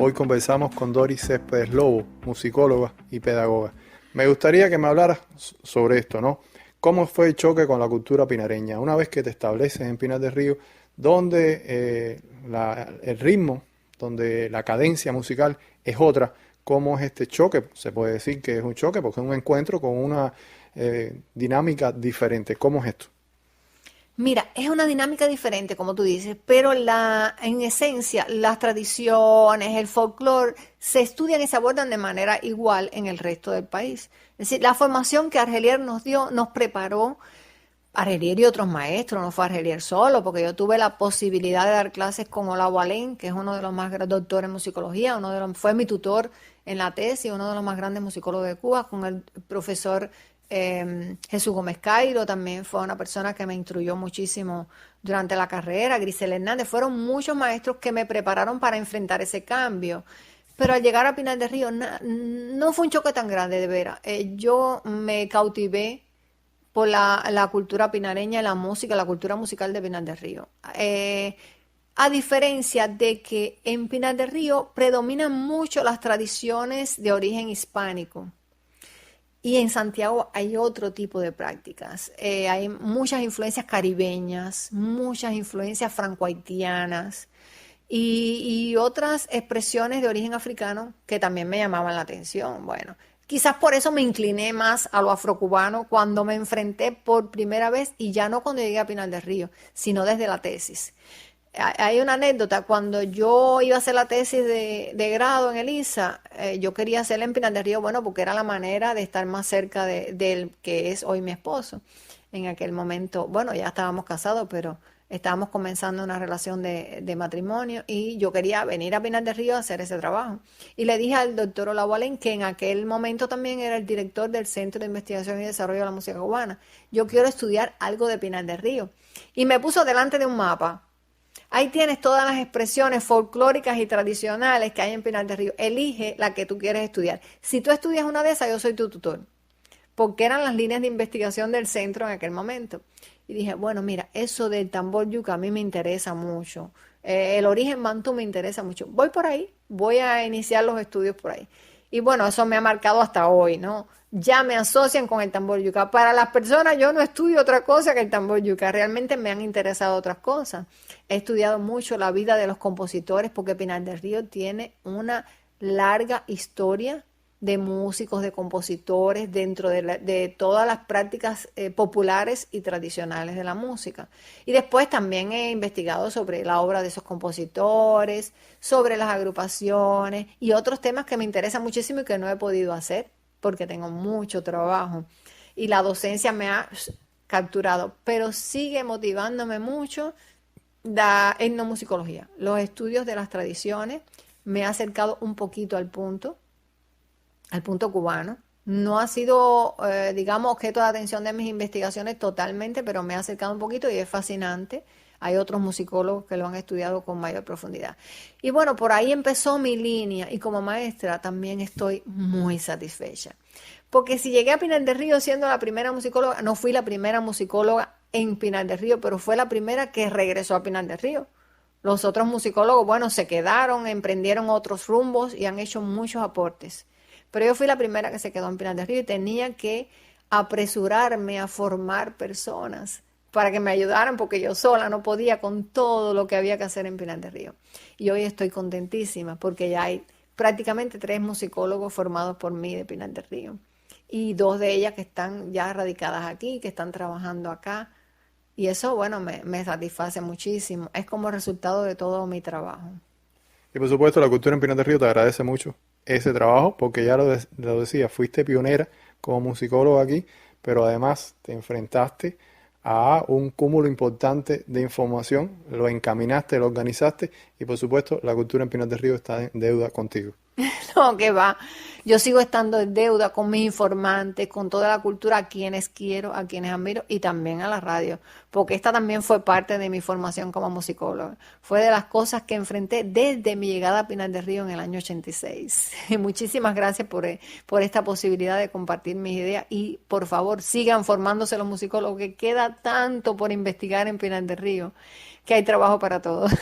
Hoy conversamos con Doris Céspedes Lobo, musicóloga y pedagoga. Me gustaría que me hablaras sobre esto, ¿no? ¿Cómo fue el choque con la cultura pinareña? Una vez que te estableces en Pinar del Río, donde el ritmo, donde la cadencia musical es otra, ¿cómo es este choque? Se puede decir que es un choque porque es un encuentro con una dinámica diferente. ¿Cómo es esto? Mira, es una dinámica diferente, como tú dices, pero en esencia, las tradiciones, el folclore, se estudian y se abordan de manera igual en el resto del país. Es decir, la formación que Argelier nos dio, nos preparó, Argelier y otros maestros, no fue Argelier solo, porque yo tuve la posibilidad de dar clases con Olavo Alén, que es uno de los más grandes doctores en musicología, fue mi tutor en la tesis, uno de los más grandes musicólogos de Cuba, con el profesor Jesús Gómez Cairo, también fue una persona que me instruyó muchísimo durante la carrera, Grisel Hernández, fueron muchos maestros que me prepararon para enfrentar ese cambio. Pero al llegar a Pinar del Río no fue un choque tan grande, de veras. Yo me cautivé por la cultura pinareña, la música, la cultura musical de Pinar del Río. A diferencia de que en Pinar del Río predominan mucho las tradiciones de origen hispánico. Y en Santiago hay otro tipo de prácticas. Hay muchas influencias caribeñas, muchas influencias franco-haitianas y otras expresiones de origen africano que también me llamaban la atención. Bueno, quizás por eso me incliné más a lo afrocubano cuando me enfrenté por primera vez y ya no cuando llegué a Pinar del Río, sino desde la tesis. Hay una anécdota, cuando yo iba a hacer la tesis de grado en el ISA, yo quería hacerla en Pinar del Río, bueno, porque era la manera de estar más cerca del que es hoy mi esposo. En aquel momento, bueno, ya estábamos casados, pero estábamos comenzando una relación de matrimonio y yo quería venir a Pinar del Río a hacer ese trabajo. Y le dije al doctor Olavo Alén, que en aquel momento también era el director del Centro de Investigación y Desarrollo de la Música Cubana, yo quiero estudiar algo de Pinar del Río. Y me puso delante de un mapa. Ahí tienes todas las expresiones folclóricas y tradicionales que hay en Pinar del Río. Elige la que tú quieres estudiar. Si tú estudias una de esas, yo soy tu tutor, porque eran las líneas de investigación del centro en aquel momento. Y dije, bueno, mira, eso del tambor yuca a mí me interesa mucho. El origen mantú me interesa mucho. Voy por ahí, voy a iniciar los estudios por ahí. Y bueno, eso me ha marcado hasta hoy, ¿no? Ya me asocian con el tambor yuca. Para las personas yo no estudio otra cosa que el tambor yuca. Realmente me han interesado otras cosas. He estudiado mucho la vida de los compositores porque Pinar del Río tiene una larga historia de músicos, de compositores, dentro de todas las prácticas populares y tradicionales de la música. Y después también he investigado sobre la obra de esos compositores, sobre las agrupaciones y otros temas que me interesan muchísimo y que no he podido hacer porque tengo mucho trabajo. Y la docencia me ha capturado, pero sigue motivándome mucho la etnomusicología. Los estudios de las tradiciones me ha acercado un poquito al punto cubano. No ha sido, digamos, objeto de atención de mis investigaciones totalmente, pero me ha acercado un poquito y es fascinante. Hay otros musicólogos que lo han estudiado con mayor profundidad. Y bueno, por ahí empezó mi línea y como maestra también estoy muy satisfecha. Porque si llegué a Pinar del Río siendo la primera musicóloga, no fui la primera musicóloga en Pinar del Río, pero fue la primera que regresó a Pinar del Río. Los otros musicólogos, bueno, se quedaron, emprendieron otros rumbos y han hecho muchos aportes. Pero yo fui la primera que se quedó en Pinar del Río y tenía que apresurarme a formar personas para que me ayudaran porque yo sola no podía con todo lo que había que hacer en Pinar del Río. Y hoy estoy contentísima porque ya hay prácticamente 3 musicólogos formados por mí de Pinar del Río. Y 2 de ellas que están ya radicadas aquí, que están trabajando acá. Y eso, bueno, me satisface muchísimo. Es como resultado de todo mi trabajo. Y por supuesto, la cultura en Pinar del Río te agradece mucho ese trabajo, porque ya lo decía, fuiste pionera como musicólogo aquí, pero además te enfrentaste a un cúmulo importante de información, lo encaminaste, lo organizaste, y por supuesto, la cultura en Pinar del Río está en deuda contigo. No, que va. Yo sigo estando en deuda con mis informantes, con toda la cultura, a quienes quiero, a quienes admiro y también a la radio, porque esta también fue parte de mi formación como musicóloga. Fue de las cosas que enfrenté desde mi llegada a Pinar del Río en el año 86. Y muchísimas gracias por esta posibilidad de compartir mis ideas y por favor sigan formándose los musicólogos, que queda tanto por investigar en Pinar del Río, que hay trabajo para todos.